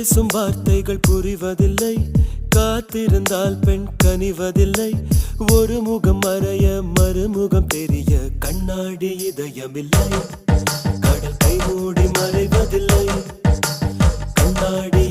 பேசும் வார்த்தைகள் புரிவதில்லை, காத்திருந்தால் பெண் கனிவதில்லை. ஒரு முகம் மறைய மறுமுகம் தெரிய கண்ணாடி இதயமில்லை. கடல் கை மூடி மறைவதில்லை, கண்ணாடி